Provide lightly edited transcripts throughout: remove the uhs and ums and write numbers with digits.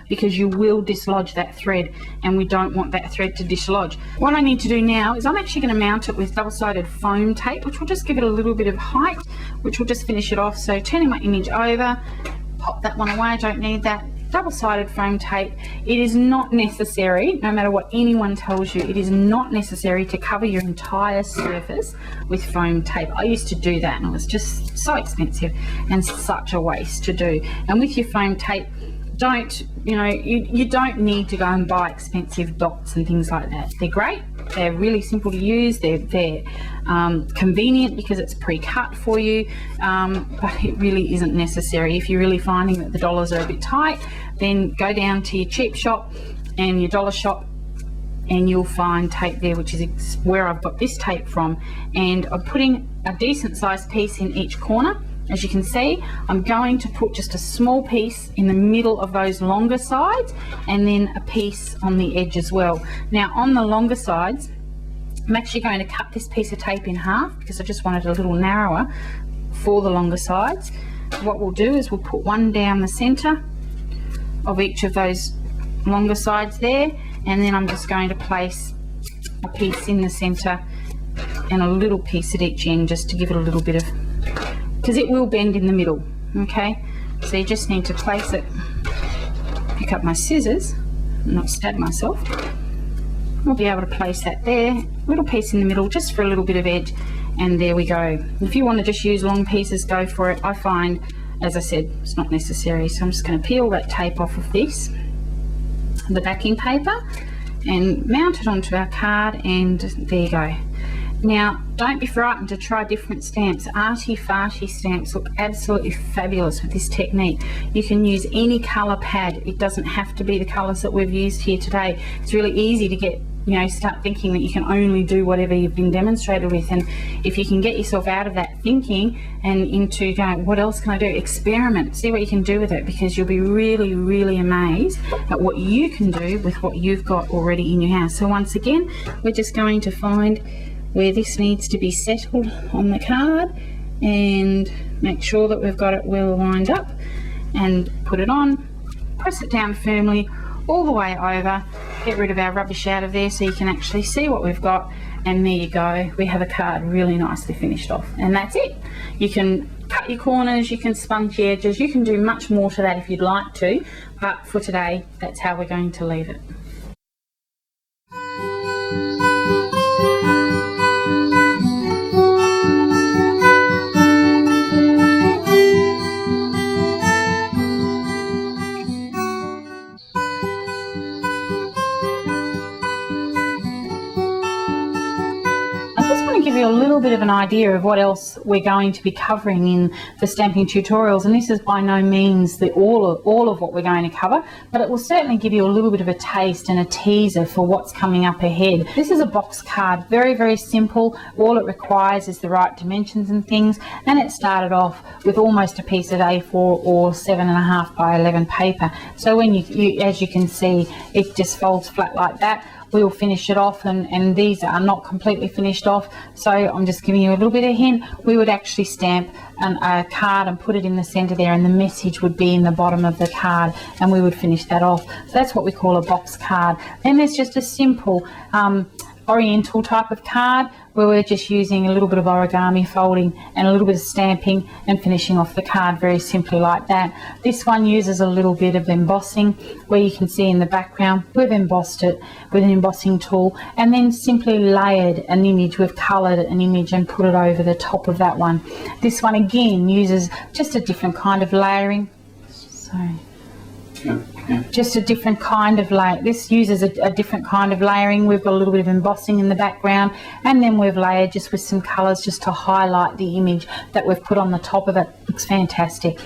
because you will dislodge that thread, and we don't want that thread to dislodge. What I need to do now is I'm actually going to mount it with double-sided foam tape, which will just give it a little bit of height, which will just finish it off. So turning my image over, pop that one away, I don't need that. Double-sided foam tape. It is not necessary, no matter what anyone tells you, it is not necessary to cover your entire surface with foam tape. I used to do that and it was just so expensive and such a waste to do. And with your foam tape, you don't need to go and buy expensive dots and things like that. They're great, they're really simple to use, they're convenient because it's pre-cut for you, but it really isn't necessary. If you're really finding that the dollars are a bit tight, then go down to your cheap shop and your dollar shop and you'll find tape there, which is where I've got this tape from. And I'm putting a decent sized piece in each corner. As you can see, I'm going to put just a small piece in the middle of those longer sides and then a piece on the edge as well. Now on the longer sides, I'm actually going to cut this piece of tape in half because I just want it a little narrower for the longer sides. What we'll do is we'll put one down the center of each of those longer sides there, and then I'm just going to place a piece in the center and a little piece at each end just to give it a little bit of, because it will bend in the middle, okay? So you just need to place it, pick up my scissors, not stab myself. I'll be able to place that there, little piece in the middle just for a little bit of edge, and there we go. If you want to just use long pieces, go for it. I find, as I said, it's not necessary, so I'm just going to peel that tape off of this, the backing paper, and mount it onto our card, and there you go. Now, don't be frightened to try different stamps. Arty-farty stamps look absolutely fabulous with this technique. You can use any colour pad. It doesn't have to be the colours that we've used here today. It's really easy to get, start thinking that you can only do whatever you've been demonstrated with. And if you can get yourself out of that thinking and into going, what else can I do? Experiment. See what you can do with it, because you'll be really, really amazed at what you can do with what you've got already in your house. So once again, we're just going to find where this needs to be settled on the card and make sure that we've got it well lined up, and put it on, press it down firmly all the way over, get rid of our rubbish out of there so you can actually see what we've got, and there you go, we have a card really nicely finished off. And that's it. You can cut your corners, you can sponge the edges, you can do much more to that if you'd like to, but for today that's how we're going to leave it. Give you a little bit of an idea of what else we're going to be covering in the stamping tutorials, and this is by no means all of what we're going to cover, but it will certainly give you a little bit of a taste and a teaser for what's coming up ahead. This is a box card, very, very simple. All it requires is the right dimensions and things, and it started off with almost a piece of A4 or 7.5 by 11 paper. So when you as you can see, it just folds flat like that. We'll finish it off, and these are not completely finished off, so I'm just giving you a little bit of hint. We would actually stamp a card and put it in the center there, and the message would be in the bottom of the card, and we would finish that off. So that's what we call a box card. Then there's just a simple oriental type of card where we're just using a little bit of origami folding and a little bit of stamping and finishing off the card very simply like that. This one uses a little bit of embossing, where you can see in the background we've embossed it with an embossing tool, and then simply layered an image. We've coloured an image and put it over the top of that one. This one again uses just a different kind of layering. Just a different kind of layer. This uses a different kind of layering. We've got a little bit of embossing in the background, and then we've layered just with some colours just to highlight the image that we've put on the top of it. Looks fantastic.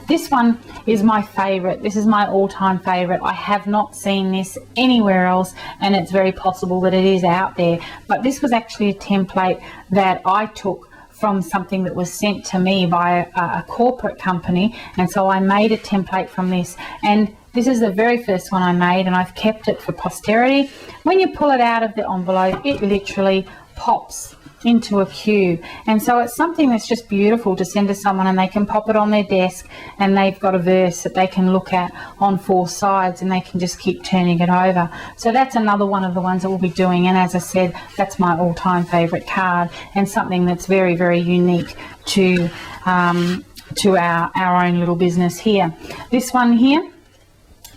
This one is my favourite. This is my all-time favourite. I have not seen this anywhere else, and it's very possible that it is out there, but this was actually a template that I took from something that was sent to me by a corporate company, and so I made a template from this, and this is the very first one I made, and I've kept it for posterity. When you pull it out of the envelope, it literally pops into a cube. And so it's something that's just beautiful to send to someone, and they can pop it on their desk, and they've got a verse that they can look at on 4 sides, and they can just keep turning it over. So that's another one of the ones that we'll be doing, and as I said, that's my all-time favorite card, and something that's very, very unique to our own little business here. This one here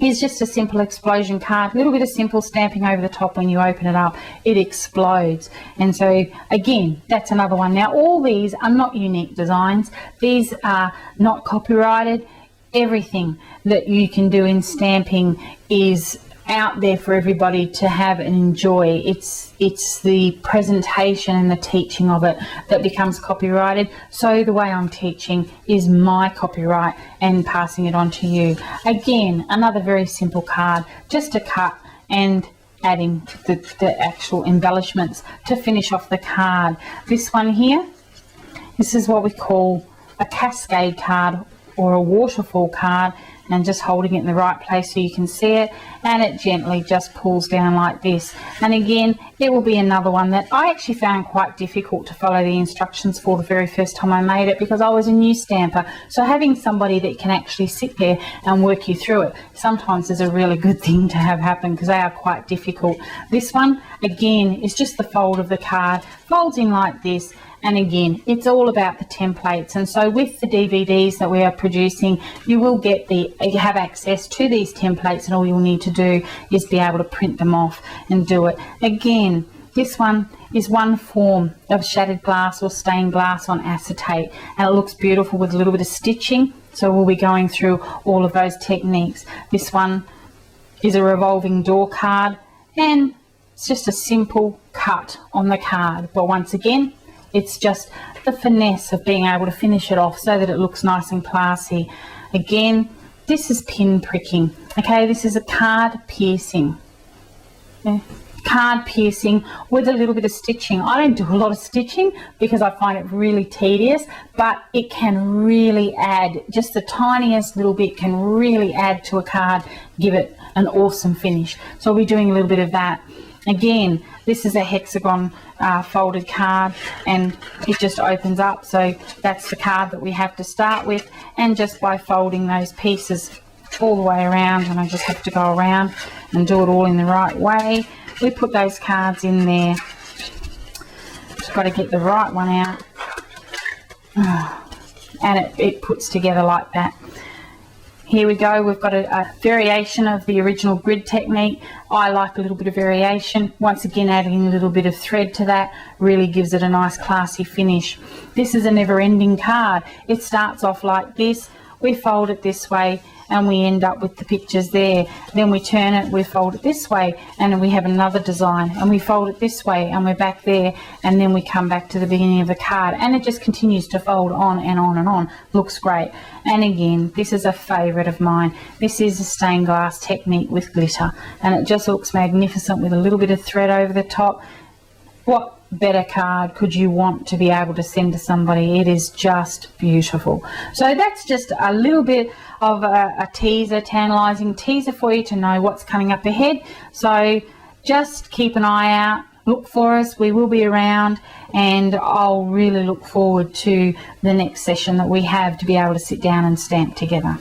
is just a simple explosion card, a little bit of simple stamping over the top. When you open it up, it explodes. And so again, that's another one. Now, all these are not unique designs. These are not copyrighted. Everything that you can do in stamping is out there for everybody to have and enjoy. It's the presentation and the teaching of it that becomes copyrighted. So the way I'm teaching is my copyright and passing it on to you. Again, another very simple card, just to cut and adding the actual embellishments to finish off the card. This one here, this is what we call a cascade card or a waterfall card, and just holding it in the right place so you can see it, and it gently just pulls down like this. And again, it will be another one that I actually found quite difficult to follow the instructions for the very first time I made it, because I was a new stamper. So having somebody that can actually sit there and work you through it sometimes is a really good thing to have happen, because they are quite difficult. This one again is just the fold of the card, folds in like this. And again, it's all about the templates. And so with the DVDs that we are producing, you will have access to these templates, and all you'll need to do is be able to print them off and do it. Again, this one is one form of shattered glass or stained glass on acetate, and it looks beautiful with a little bit of stitching. So we'll be going through all of those techniques. This one is a revolving door card, and it's just a simple cut on the card. But once again, it's just the finesse of being able to finish it off so that it looks nice and classy. Again, this is pin pricking. Okay, this is a card piercing. Yeah. Card piercing with a little bit of stitching. I don't do a lot of stitching because I find it really tedious, but it can really add, just the tiniest little bit can really add to a card, give it an awesome finish. So we'll be doing a little bit of that. Again, this is a hexagon folded card, and it just opens up. So that's the card that we have to start with, and just by folding those pieces all the way around, and I just have to go around and do it all in the right way, we put those cards in there. Just got to get the right one out, and it puts together like that. Here we go, we've got a variation of the original grid technique. I like a little bit of variation. Once again, adding a little bit of thread to that really gives it a nice classy finish. This is a never-ending card. It starts off like this, we fold it this way, and we end up with the pictures there. Then we turn it, we fold it this way, and then we have another design, and we fold it this way, and we're back there, and then we come back to the beginning of the card, and it just continues to fold on and on and on. Looks great. And again, this is a favorite of mine. This is a stained glass technique with glitter, and it just looks magnificent with a little bit of thread over the top. What better card could you want to be able to send to somebody? It is just beautiful. So that's just a little bit of a teaser, tantalizing teaser for you to know what's coming up ahead. So just keep an eye out, look for us, we will be around, and I'll really look forward to the next session that we have to be able to sit down and stamp together.